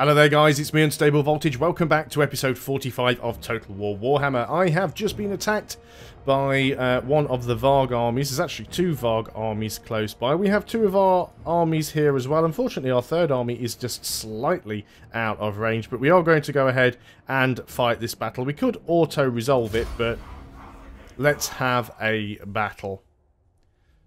Hello there guys, it's me Unstable Voltage. Welcome back to episode 45 of Total War Warhammer. I have just been attacked by one of the Varg armies. There's actually two Varg armies close by. We have two of our armies here as well. Unfortunately, our third army is just slightly out of range, but we are going to go ahead and fight this battle. We could auto-resolve it, but let's have a battle.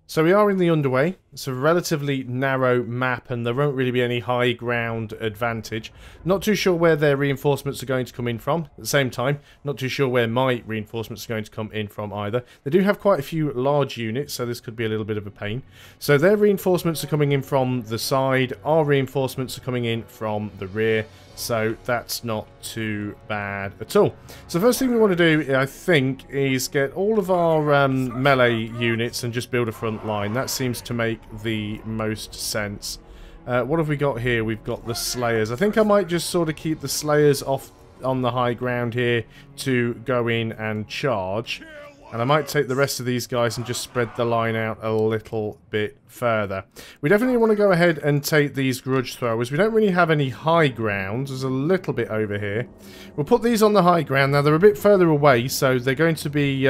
So we are in the underway. It's a relatively narrow map and there won't really be any high ground advantage. Not too sure where their reinforcements are going to come in from. At the same time, not too sure where my reinforcements are going to come in from either. They do have quite a few large units, so this could be a little bit of a pain. So their reinforcements are coming in from the side. Our reinforcements are coming in from the rear. So that's not too bad at all. So the first thing we want to do, I think, is get all of our melee units and just build a front line. That seems to make the most sense. What have we got here? We've got the Slayers. I think I might just sort of keep the Slayers off on the high ground here to go in and charge. And I might take the rest of these guys and just spread the line out a little bit further. We definitely want to go ahead and take these grudge throwers. We don't really have any high ground. There's a little bit over here. We'll put these on the high ground. Now, they're a bit further away, so they're going to be...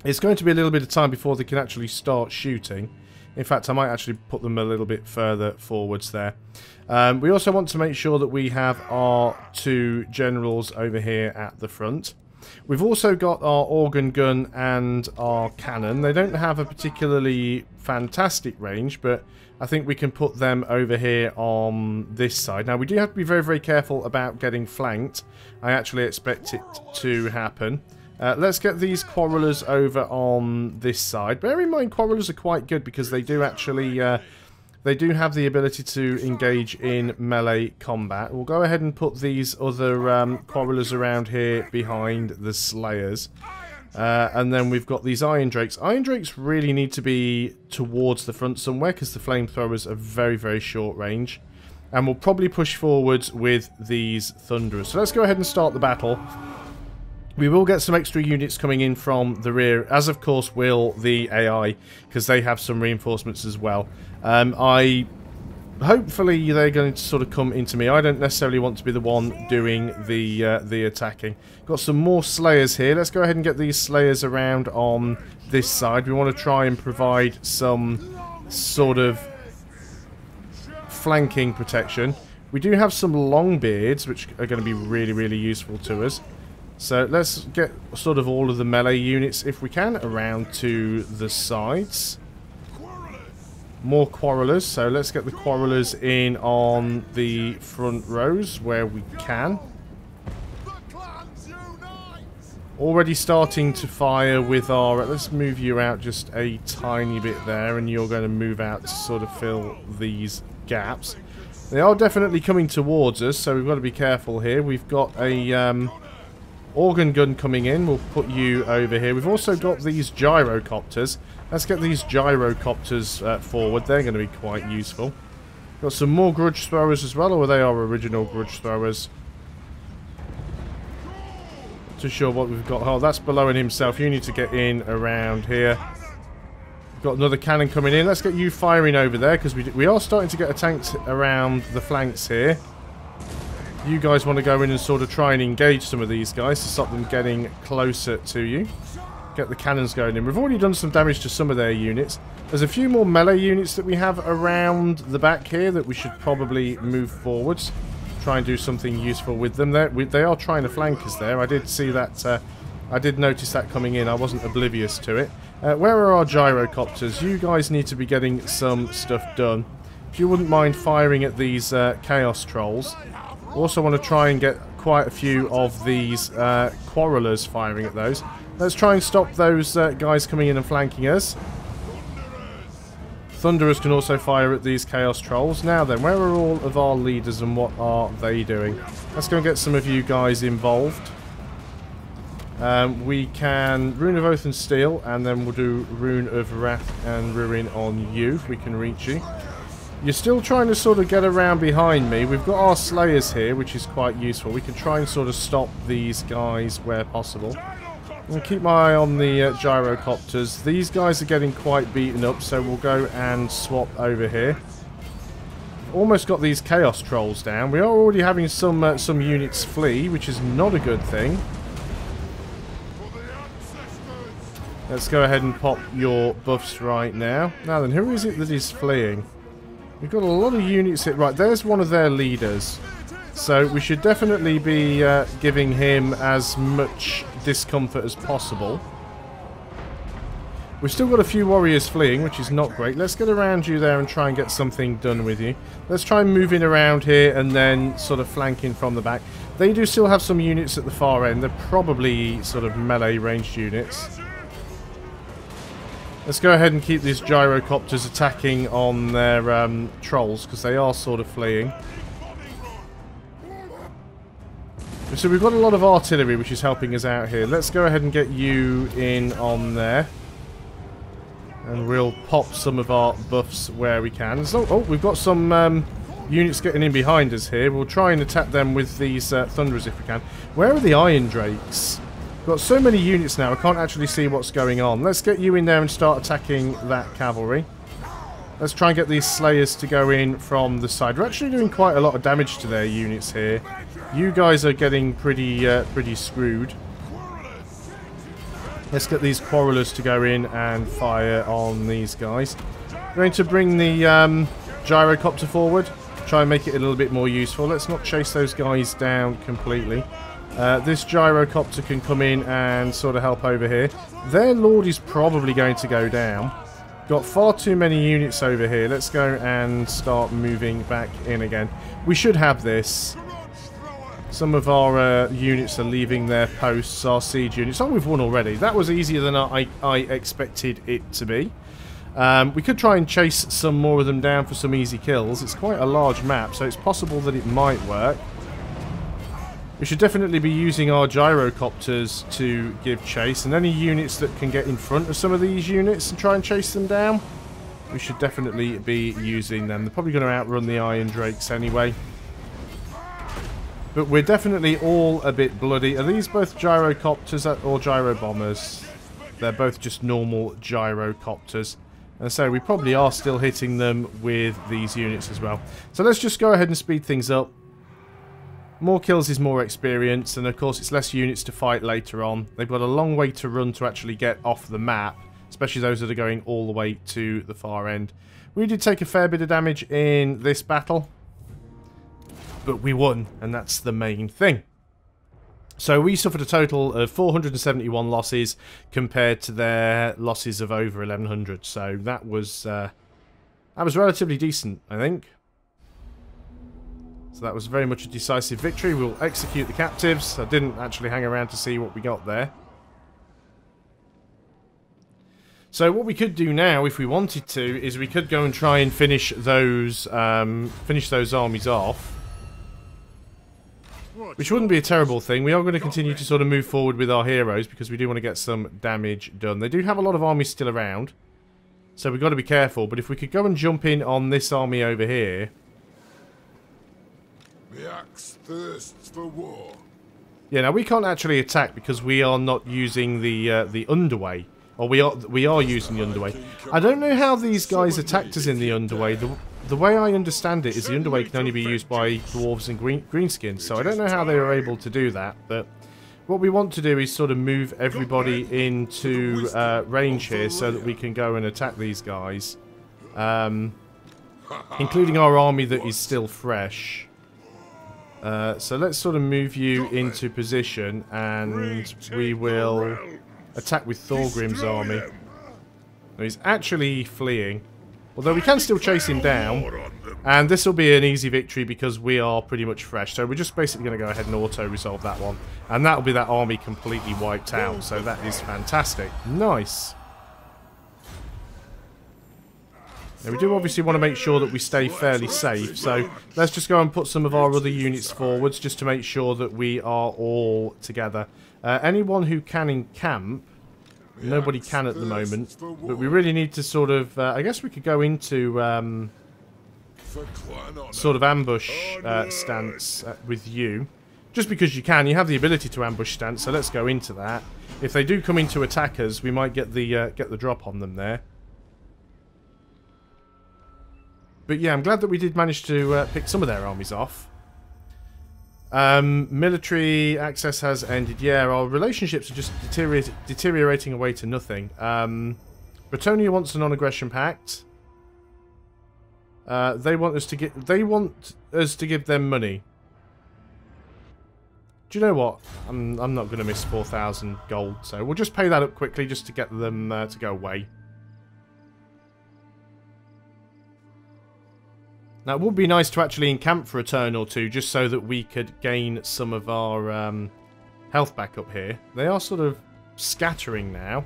it's going to be a little bit of time before they can actually start shooting. In fact, I might actually put them a little bit further forwards there. We also want to make sure that we have our two generals over here at the front. We've also got our organ gun and our cannon. They don't have a particularly fantastic range, but I think we can put them over here on this side. Now, we do have to be very, very careful about getting flanked. I actually expect it to happen. Let's get these quarrelers over on this side. Bear in mind, quarrelers are quite good because they do actually... they do have the ability to engage in melee combat. We'll go ahead and put these other quarrelers around here behind the Slayers. And then we've got these Iron Drakes. Iron Drakes really need to be towards the front somewhere because the flamethrowers are very, very short range. And we'll probably push forwards with these Thunderers. So let's go ahead and start the battle. We will get some extra units coming in from the rear, as of course will the AI, because they have some reinforcements as well. Hopefully they're going to sort of come into me. I don't necessarily want to be the one doing the attacking. Got some more Slayers here. Let's go ahead and get these Slayers around on this side. We want to try and provide some sort of flanking protection. We do have some Longbeards, which are going to be really, really useful to us. So let's get sort of all of the melee units, if we can, around to the sides. More quarrelers, so let's get the quarrelers in on the front rows where we can. Already starting to fire with our... Let's move you out just a tiny bit there, and you're going to move out to sort of fill these gaps. They are definitely coming towards us, so we've got to be careful here. We've got a... organ gun coming in. We'll put you over here. We've also got these gyrocopters. Let's get these gyrocopters forward. They're going to be quite useful. Got some more grudge throwers as well, or are they our original grudge throwers? Not too sure what we've got. Oh, that's Belowing himself. You need to get in around here. Got another cannon coming in. Let's get you firing over there, because we are starting to get attacked around the flanks here. You guys want to go in and sort of try and engage some of these guys to stop them getting closer to you. Get the cannons going in. We've already done some damage to some of their units. There's a few more melee units that we have around the back here that we should probably move forwards. Try and do something useful with them. They are trying to flank us there. I did see that. I did notice that coming in. I wasn't oblivious to it. Where are our gyrocopters? You guys need to be getting some stuff done. If you wouldn't mind firing at these chaos trolls. Also want to try and get quite a few of these quarrelers firing at those. Let's try and stop those guys coming in and flanking us. Thunderers can also fire at these chaos trolls. Now then, where are all of our leaders and what are they doing? Let's go and get some of you guys involved. We can Rune of Oath and Steel, and then we'll do Rune of Wrath and Ruin on you if we can reach you. You're still trying to sort of get around behind me. We've got our Slayers here, which is quite useful. We can try and sort of stop these guys where possible. I'll keep my eye on the gyrocopters. These guys are getting quite beaten up, so we'll go and swap over here. almost got these chaos trolls down. We are already having some units flee, which is not a good thing. Let's go ahead and pop your buffs right now. Now then, who is it that is fleeing? We've got a lot of units hit. Right, there's one of their leaders. So we should definitely be giving him as much discomfort as possible. We've still got a few warriors fleeing, which is not great. Let's get around you there and try and get something done with you. Let's try and move in around here and then sort of flanking from the back. They do still have some units at the far end. They're probably sort of melee ranged units. Let's go ahead and keep these gyrocopters attacking on their trolls, because they are sort of fleeing. So we've got a lot of artillery, which is helping us out here. Let's go ahead and get you in on there. And we'll pop some of our buffs where we can. So, oh, we've got some units getting in behind us here. We'll try and attack them with these thunderers if we can. Where are the iron drakes? We've got so many units now, I can't actually see what's going on. Let's get you in there and start attacking that cavalry. Let's try and get these slayers to go in from the side. We're actually doing quite a lot of damage to their units here. You guys are getting pretty screwed. Let's get these quarrelers to go in and fire on these guys. We're going to bring the gyrocopter forward. Try and make it a little bit more useful. Let's not chase those guys down completely. This gyrocopter can come in and sort of help over here. Their lord is probably going to go down. Got far too many units over here. Let's go and start moving back in again. We should have this. Some of our units are leaving their posts, our siege units. Oh, we've won already. That was easier than I expected it to be. We could try and chase some more of them down for some easy kills. It's quite a large map, so it's possible that it might work. We should definitely be using our gyrocopters to give chase, and any units that can get in front of some of these units and try and chase them down, we should definitely be using them. They're probably going to outrun the iron drakes anyway. But we're definitely all a bit bloody. Are these both gyrocopters or gyrobombers? They're both just normal gyrocopters. And so we probably are still hitting them with these units as well. So let's just go ahead and speed things up. More kills is more experience, and of course it's less units to fight later on. They've got a long way to run to actually get off the map, especially those that are going all the way to the far end. We did take a fair bit of damage in this battle, but we won, and that's the main thing. So we suffered a total of 471 losses compared to their losses of over 1100. So that was relatively decent, I think. So that was very much a decisive victory. We'll execute the captives. I didn't actually hang around to see what we got there. So what we could do now, if we wanted to, is we could go and try and finish those armies off. Which wouldn't be a terrible thing. We are going to continue to sort of move forward with our heroes because we do want to get some damage done. They do have a lot of armies still around, so we've got to be careful. But if we could go and jump in on this army over here... The axe thirsts for war. Yeah, now we can't actually attack because we are not using the underway. Or we are using the underway. I don't know how these guys attacked us in the underway. The way I understand it is the underway can only be used by dwarves and greenskins. So I don't know how they were able to do that. But what we want to do is sort of move everybody into range here so that we can go and attack these guys. Including our army that is still fresh. So let's sort of move you into position and we will attack with Thorgrim's army. Now, he's actually fleeing, although we can still chase him down, and this will be an easy victory because we are pretty much fresh. So we're just basically going to go ahead and auto-resolve that one, and that will be that army completely wiped out, so that is fantastic. Nice. Now, we do obviously want to make sure that we stay fairly safe, so let's just go and put some of our other units forwards just to make sure that we are all together. Anyone who can encamp, nobody can at the moment, but we really need to sort of, I guess we could go into sort of ambush stance with you. Just because you can, you have the ability to ambush stance, so let's go into that. If they do come in to attack us, we might get the drop on them there. But yeah, I'm glad that we did manage to pick some of their armies off. Military access has ended. Yeah, our relationships are just deteriorating away to nothing. Bretonia wants a non-aggression pact. They want us to give them money. Do you know what? I'm not going to miss 4,000 gold, so we'll just pay that up quickly just to get them to go away. Now, it would be nice to actually encamp for a turn or two, just so that we could gain some of our health back up here. They are sort of scattering now.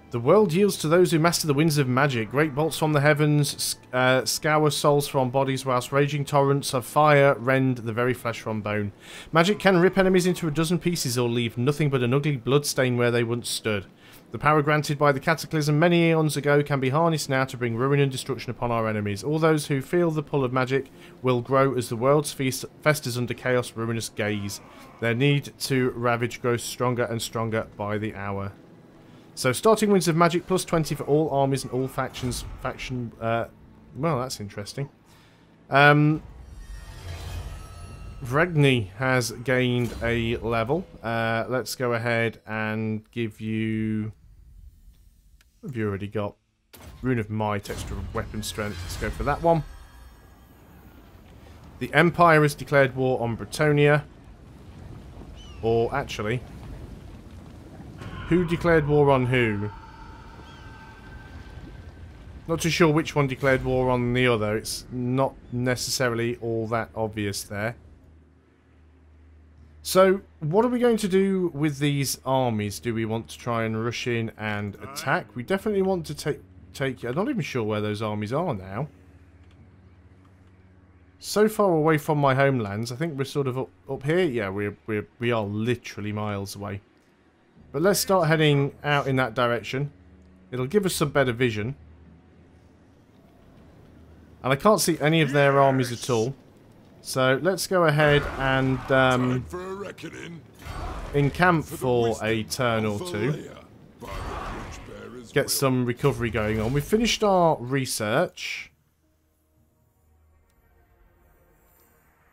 The world yields to those who master the winds of magic. Great bolts from the heavens scour souls from bodies, whilst raging torrents of fire rend the very flesh from bone. Magic can rip enemies into a dozen pieces or leave nothing but an ugly blood stain where they once stood. The power granted by the Cataclysm many eons ago can be harnessed now to bring ruin and destruction upon our enemies. All those who feel the pull of magic will grow as the world's festers under chaos' ruinous gaze. Their need to ravage grows stronger and stronger by the hour. So, starting winds of magic, plus 20 for all armies and all factions. Well, that's interesting. Vregni has gained a level. Let's go ahead and give you... What have you already got? Rune of Might, extra weapon strength. Let's go for that one. The Empire has declared war on Bretonia. Or, actually... Who declared war on who? Not too sure which one declared war on the other. It's not necessarily all that obvious there. So, what are we going to do with these armies? Do we want to try and rush in and attack? We definitely want to take... I'm not even sure where those armies are now. So far away from my homelands. I think we're sort of up here. Yeah, we are literally miles away. But let's start heading out in that direction. It'll give us some better vision. And I can't see any of their armies at all. So let's go ahead and encamp for a turn or two. Get some recovery going on. We've finished our research.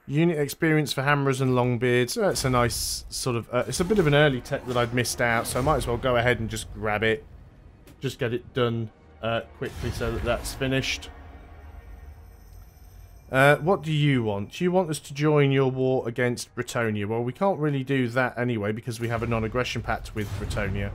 Unit experience for hammers and longbeards. It's a nice sort of... it's a bit of an early tech that I'd missed out, so I might as well go ahead and just grab it. Just get it done quickly so that that's finished. What do you want? You want us to join your war against Bretonia. Well, we can't really do that anyway because we have a non-aggression pact with Bretonia.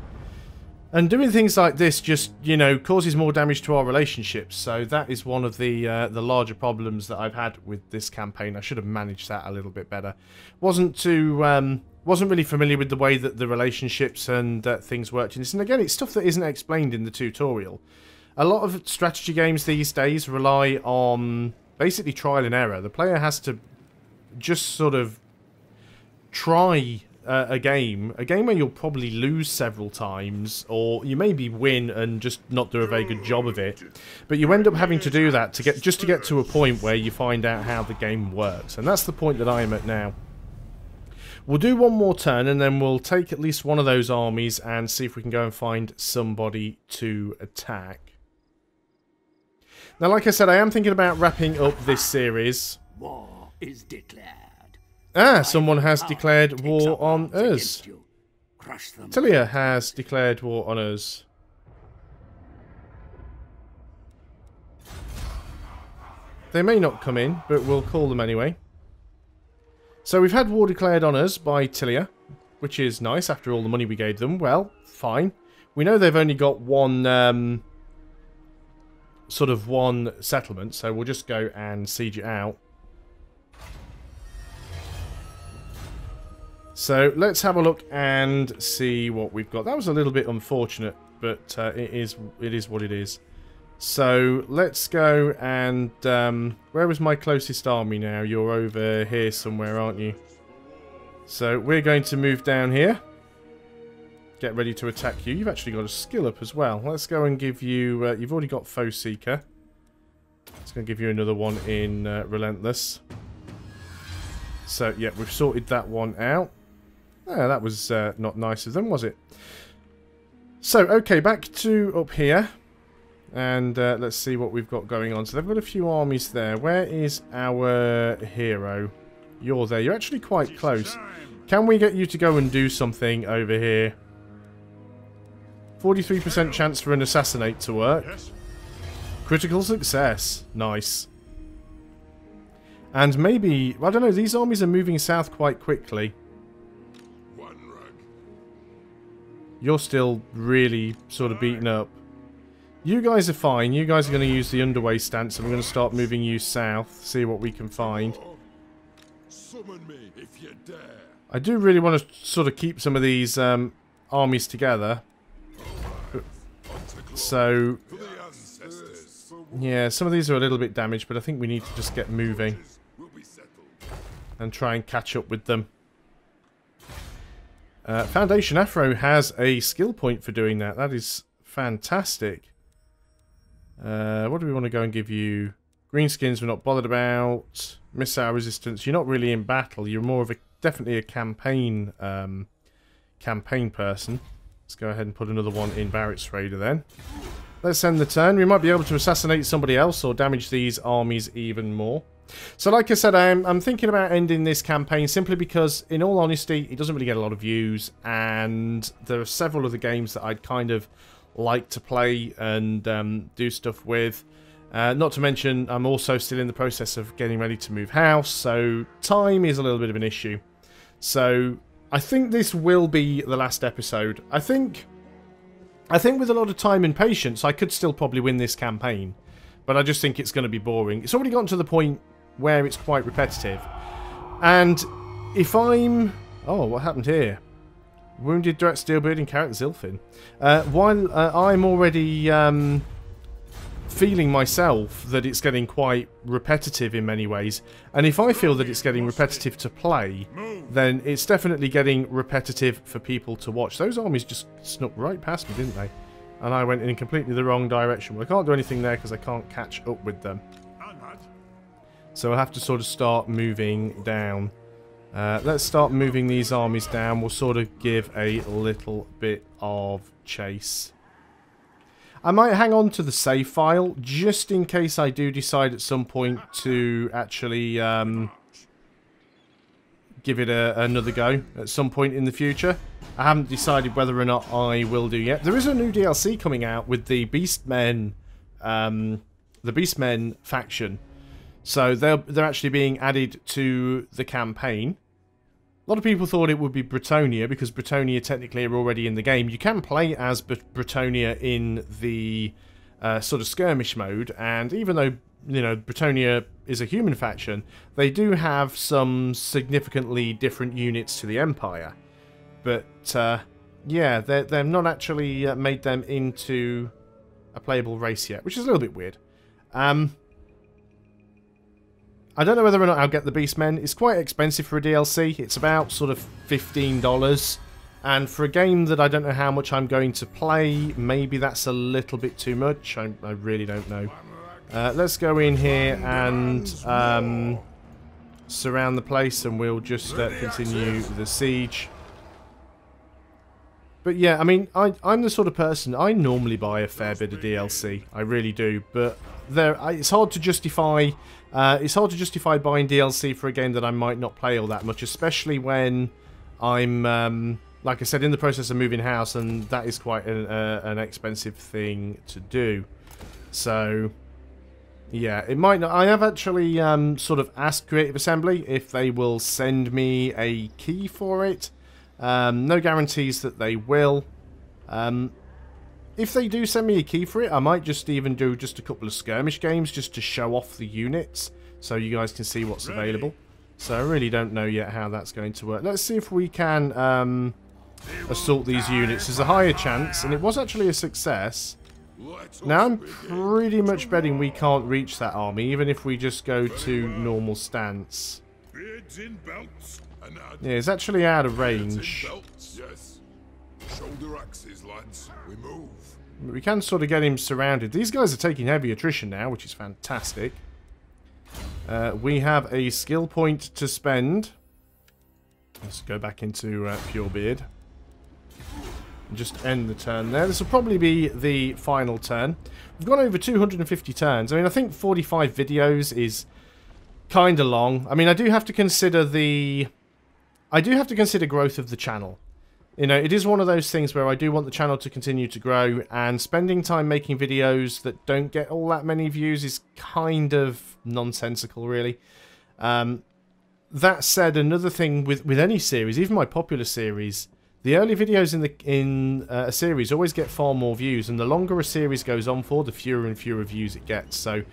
And doing things like this just, you know, causes more damage to our relationships. So that is one of the larger problems that I've had with this campaign. I should have managed that a little bit better. Wasn't really familiar with the way that the relationships and things worked in this. And again, it's stuff that isn't explained in the tutorial. A lot of strategy games these days rely on basically trial and error. The player has to just sort of try a game where you'll probably lose several times, or you maybe win and just not do a very good job of it. But you end up having to do that to get to a point where you find out how the game works, and that's the point that I am at now. We'll do one more turn, and then we'll take at least one of those armies and see if we can go and find somebody to attack. Now, like I said, I am thinking about wrapping up this series. War is declared. Ah, someone has declared war on us. Tilia has declared war on us. They may not come in, but we'll call them anyway. So we've had war declared on us by Tilia, which is nice after all the money we gave them. Well, fine. We know they've only got one, sort of one settlement, so we'll just go and siege it out. So let's have a look and see what we've got. That was a little bit unfortunate, but it is what it is. So let's go and where is my closest army now? You're over here somewhere, aren't you? So we're going to move down here. Get ready to attack you. You've actually got a skill up as well. Let's go and give you... you've already got Foe Seeker. Let's go and give you another one in Relentless. So yeah, we've sorted that one out. Oh, that was not nice of them, was it? So, okay, back to up here. And let's see what we've got going on. So they've got a few armies there. Where is our hero? You're there. You're actually quite close. Can we get you to go and do something over here? 43% chance for an assassinate to work. Critical success. Nice. And maybe, I don't know, these armies are moving south quite quickly. You're still really sort of beaten up. You guys are fine. You guys are going to use the underway stance, and we're going to start moving you south, see what we can find. Summon me if you dare. I do really want to sort of keep some of these armies together. So, yeah, some of these are a little bit damaged, but I think we need to just get moving and try and catch up with them. Foundation Afro has a skill point for doing that. That is fantastic. What do we want to go and give you? Greenskins we're not bothered about. Missile resistance. You're not really in battle. You're more of a definitely a campaign person. Let's go ahead and put another one in Barrett's Raider then. Let's end the turn. We might be able to assassinate somebody else or damage these armies even more. So like I said, I'm thinking about ending this campaign simply because, in all honesty, it doesn't really get a lot of views, and there are several other games that I'd kind of like to play and do stuff with. Not to mention, I'm also still in the process of getting ready to move house, so time is a little bit of an issue. So I think this will be the last episode. I think with a lot of time and patience, I could still probably win this campaign, but I just think it's going to be boring. It's already gotten to the point where it's quite repetitive. And if I'm... Oh, what happened here? Wounded Direct Steelbeard and Carrot Zilfin. While I'm already feeling myself that it's getting quite repetitive in many ways, and if I feel that it's getting repetitive to play, then it's definitely getting repetitive for people to watch. Those armies just snuck right past me, didn't they? And I went in completely the wrong direction. Well, I can't do anything there because I can't catch up with them. So I'll have to sort of start moving down. Let's start moving these armies down. We'll sort of give a little bit of chase. I might hang on to the save file just in case I do decide at some point to actually give it another go at some point in the future. I haven't decided whether or not I will do yet. There is a new DLC coming out with the Beastmen faction. So they're actually being added to the campaign. A lot of people thought it would be Bretonia, because Bretonia technically are already in the game. You can play as Bretonia in the sort of skirmish mode, and even though, you know, Bretonia is a human faction, they do have some significantly different units to the Empire. But, yeah, they've not actually made them into a playable race yet, which is a little bit weird. I don't know whether or not I'll get the Beastmen. It's quite expensive for a DLC. It's about sort of $15. And for a game that I don't know how much I'm going to play, maybe that's a little bit too much. I really don't know. Let's go in here and surround the place, and we'll just continue the siege. But yeah, I mean, I'm the sort of person, I normally buy a fair bit of DLC. I really do. But it's hard to justify... it's hard to justify buying DLC for a game that I might not play all that much, especially when I'm, like I said, in the process of moving house, and that is quite an expensive thing to do. So, yeah, it might not... I have actually sort of asked Creative Assembly if they will send me a key for it. No guarantees that they will. If they do send me a key for it, I might just even do just a couple of skirmish games just to show off the units, so you guys can see what's available. So I really don't know yet how that's going to work. Let's see if we can assault these units. There's a higher chance, and it was actually a success. Now I'm pretty much betting we can't reach that army, even if we just go to normal stance. Yeah, it's actually out of range. Shoulder axes, lads. We move. We can sort of get him surrounded. These guys are taking heavy attrition now, which is fantastic. We have a skill point to spend. Let's go back into Purebeard. Just end the turn there. This will probably be the final turn. We've gone over 250 turns. I mean, I think 45 videos is kind of long. I mean, I do have to consider growth of the channel. You know, it is one of those things where I do want the channel to continue to grow, and spending time making videos that don't get all that many views is kind of nonsensical, really. That said, another thing with any series, even my popular series, the early videos in a series always get far more views, and the longer a series goes on for, the fewer and fewer views it gets. So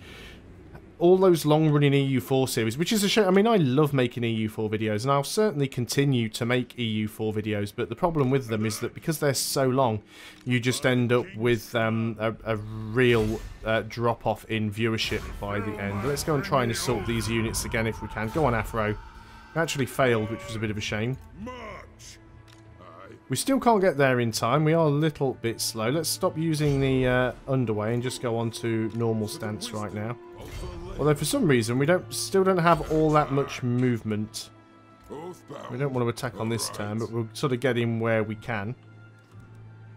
all those long-running EU4 series, which is a shame. I mean, I love making EU4 videos, and I'll certainly continue to make EU4 videos, but the problem with them is that because they're so long, you just end up with a real drop-off in viewership by the end. Let's go and try and assault these units again if we can. Go on, Afro. Actually failed, which was a bit of a shame. We still can't get there in time. We are a little bit slow. Let's stop using the underway and just go on to normal stance right now. Although for some reason we still don't have all that much movement. We don't want to attack on this turn, but we'll sort of get in where we can.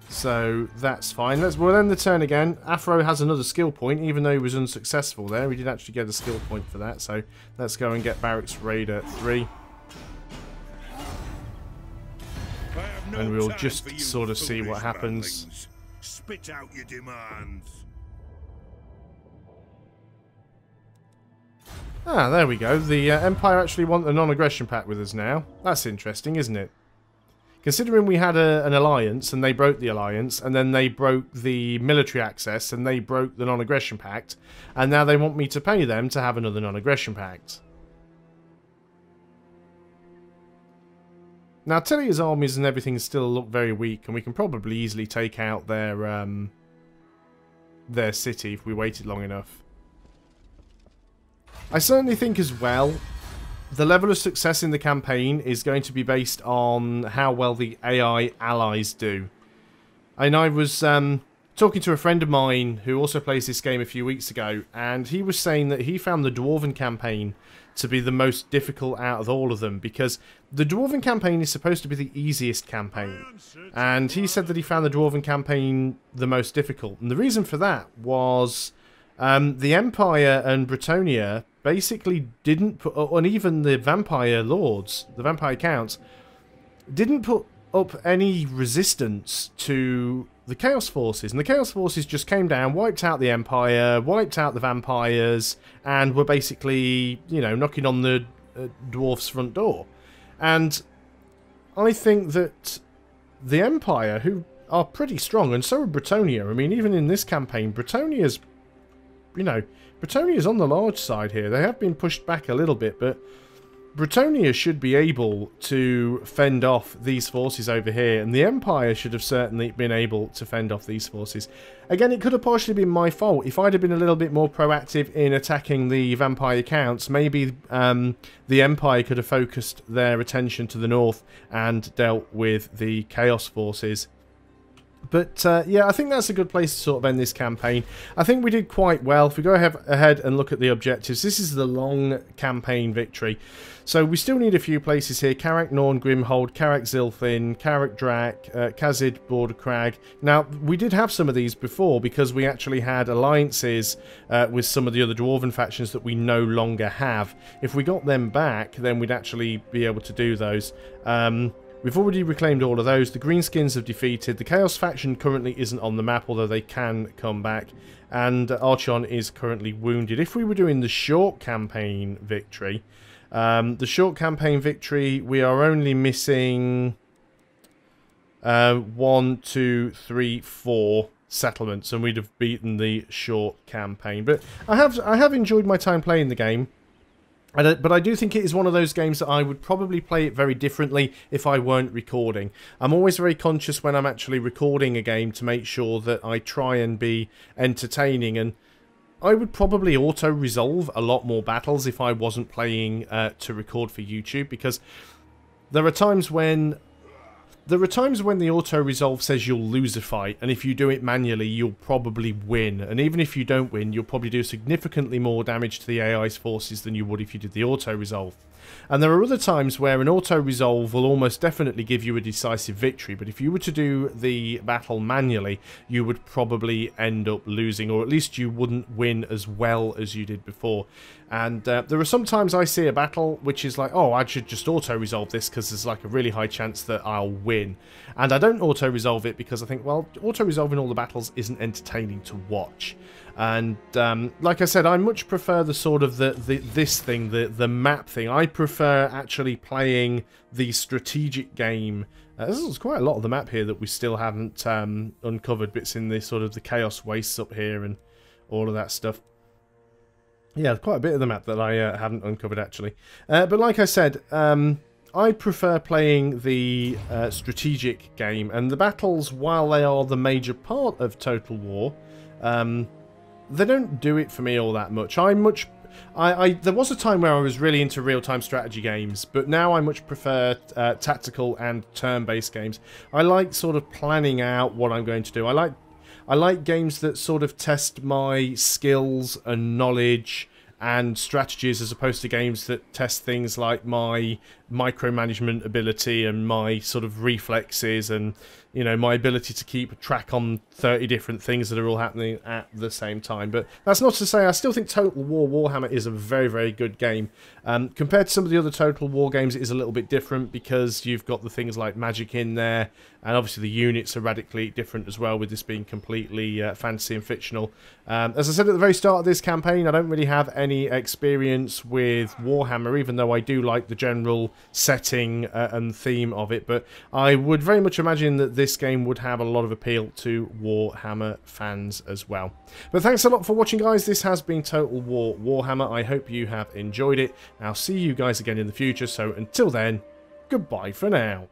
So that's fine. We'll end the turn again. Afro has another skill point, even though he was unsuccessful there. We did actually get a skill point for that. So let's go and get Barracks Raider 3. And we'll just sort of see what happens. Spit out your demands. Ah, there we go. The Empire actually want a non-aggression pact with us now. That's interesting, isn't it? Considering we had an alliance, and they broke the alliance, and then they broke the military access, and they broke the non-aggression pact, and now they want me to pay them to have another non-aggression pact. Now, Tellia's armies and everything still look very weak, and we can probably easily take out their city if we waited long enough. I certainly think as well, the level of success in the campaign is going to be based on how well the AI allies do. And I was talking to a friend of mine who also plays this game a few weeks ago, and he was saying that he found the Dwarven campaign to be the most difficult out of all of them, because the Dwarven campaign is supposed to be the easiest campaign, and he said that he found the Dwarven campaign the most difficult. And the reason for that was the Empire and Bretonnia basically didn't put up, and even the Vampire Lords, the Vampire Counts, didn't put up any resistance to the Chaos Forces. And the Chaos Forces just came down, wiped out the Empire, wiped out the Vampires, and were basically, you know, knocking on the Dwarfs' front door. And I think that the Empire, who are pretty strong, and so are Bretonnia. I mean, even in this campaign, Bretonnia's, you know, Bretonnia's on the large side here. They have been pushed back a little bit, but Bretonnia should be able to fend off these forces over here, and the Empire should have certainly been able to fend off these forces. Again, it could have partially been my fault. If I'd have been a little bit more proactive in attacking the Vampire Counts, maybe the Empire could have focused their attention to the north and dealt with the Chaos Forces. But, yeah, I think that's a good place to sort of end this campaign. I think we did quite well. If we go ahead and look at the objectives, this is the long campaign victory. So we still need a few places here. Carrack, Norn, Grimhold, Carrack, Zilfin, Carrack, Drac, Khazid, Border Crag. Now, we did have some of these before because we actually had alliances with some of the other Dwarven factions that we no longer have. If we got them back, then we'd actually be able to do those. We've already reclaimed all of those. The Greenskins have defeated. The Chaos faction currently isn't on the map, although they can come back. And Archon is currently wounded. If we were doing the short campaign victory, we are only missing 1, 2, 3, 4 settlements, and we'd have beaten the short campaign. But I have enjoyed my time playing the game. But I do think it is one of those games that I would probably play it very differently if I weren't recording. I'm always very conscious when I'm actually recording a game to make sure that I try and be entertaining, and I would probably auto-resolve a lot more battles if I wasn't playing to record for YouTube, because there are times when there are times when the auto-resolve says you'll lose a fight, and if you do it manually, you'll probably win. And even if you don't win, you'll probably do significantly more damage to the AI's forces than you would if you did the auto-resolve. And there are other times where an auto-resolve will almost definitely give you a decisive victory, but if you were to do the battle manually, you would probably end up losing, or at least you wouldn't win as well as you did before. And there are some times I see a battle which is like, oh, I should just auto-resolve this because there's like a really high chance that I'll win. And I don't auto-resolve it because I think, well, auto-resolving all the battles isn't entertaining to watch. And like I said, I much prefer the sort of the map thing. I prefer actually playing the strategic game. There's quite a lot of the map here that we still haven't uncovered. Bits in the sort of the chaos wastes up here and all of that stuff. Yeah, quite a bit of the map that I haven't uncovered actually. But like I said, I prefer playing the strategic game, and the battles, while they are the major part of Total War, they don't do it for me all that much. There was a time where I was really into real-time strategy games, but now I much prefer tactical and turn-based games. I like sort of planning out what I'm going to do. I like games that sort of test my skills and knowledge and strategies, as opposed to games that test things like my micromanagement ability and my sort of reflexes and, you know, my ability to keep track on 30 different things that are all happening at the same time. But that's not to say I still think Total War Warhammer is a very, very good game. Compared to some of the other Total War games, it is a little bit different because you've got the things like magic in there, and obviously the units are radically different as well, with this being completely fantasy and fictional. As I said at the very start of this campaign, I don't really have any experience with Warhammer, even though I do like the general setting and theme of it, but I would very much imagine that this game would have a lot of appeal to Warhammer fans as well. But thanks a lot for watching, guys. This has been Total War Warhammer. I hope you have enjoyed it. I'll see you guys again in the future, so until then, goodbye for now.